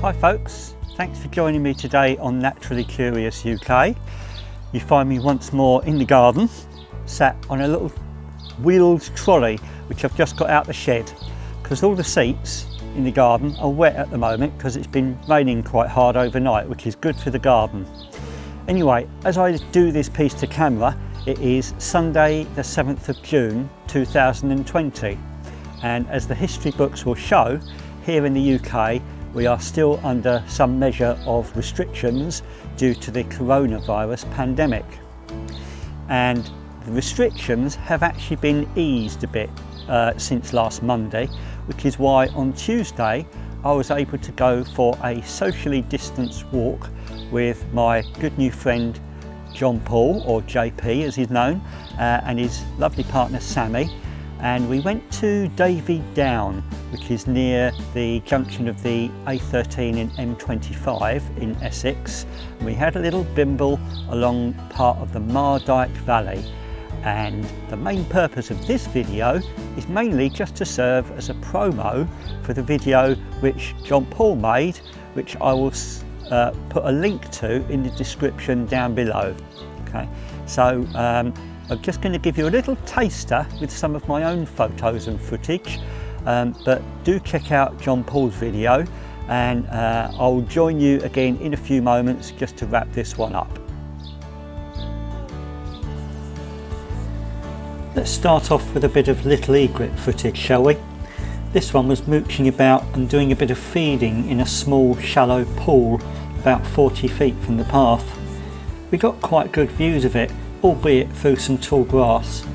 Hi folks, thanks for joining me today on Naturally Curious UK. You find me once more in the garden, sat on a little wheeled trolley which I've just got out the shed, because all the seats in the garden are wet at the moment because it's been raining quite hard overnight, which is good for the garden. Anyway, as I do this piece to camera, it is Sunday the 7th of June 2020, and as the history books will show, here in the UK we are still under some measure of restrictions due to the coronavirus pandemic. And the restrictions have actually been eased a bit since last Monday, which is why on Tuesday I was able to go for a socially distanced walk with my good new friend Jon Paul, or JP as he's known, and his lovely partner Sammie. And we went to Davy Down, which is near the junction of the A13 and M25 in Essex. And we had a little bimble along part of the Mardyke Valley. And the main purpose of this video is mainly just to serve as a promo for the video which Jon Paul made, which I will put a link to in the description down below. Okay, so I'm just going to give you a little taster with some of my own photos and footage, but do check out Jon Paul's video, and I'll join you again in a few moments just to wrap this one up. Let's start off with a bit of little egret footage, shall we? This one was mooching about and doing a bit of feeding in a small shallow pool about 40 feet from the path. We got quite good views of it, albeit through some tall grass.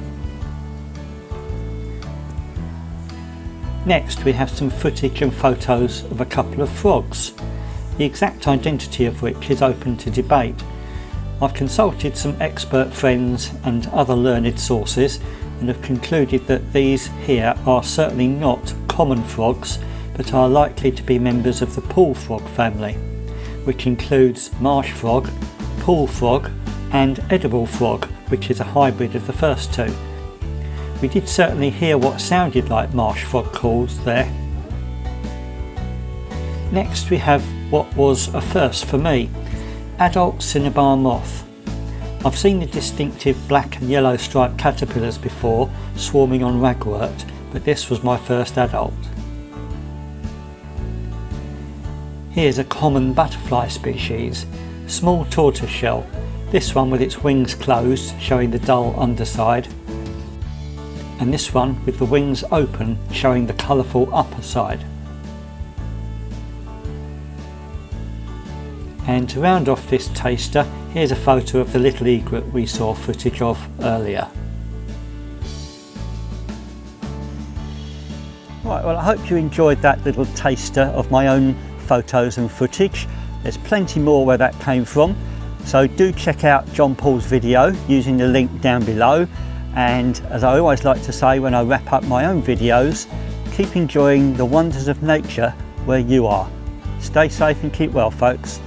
Next we have some footage and photos of a couple of frogs, the exact identity of which is open to debate. I've consulted some expert friends and other learned sources and have concluded that these here are certainly not common frogs, but are likely to be members of the pool frog family, which includes marsh frog, pool frog and edible frog, which is a hybrid of the first two. We did certainly hear what sounded like marsh frog calls there. Next we have what was a first for me, adult cinnabar moth. I've seen the distinctive black and yellow striped caterpillars before swarming on ragwort, but this was my first adult. Here's a common butterfly species, small tortoiseshell, this one with its wings closed showing the dull underside, and this one with the wings open showing the colourful upper side. And to round off this taster, here's a photo of the little egret we saw footage of earlier. Right, well, I hope you enjoyed that little taster of my own photos and footage. There's plenty more where that came from, so do check out Jon Paul's video using the link down below. And as I always like to say when I wrap up my own videos, keep enjoying the wonders of nature where you are. Stay safe and keep well, folks.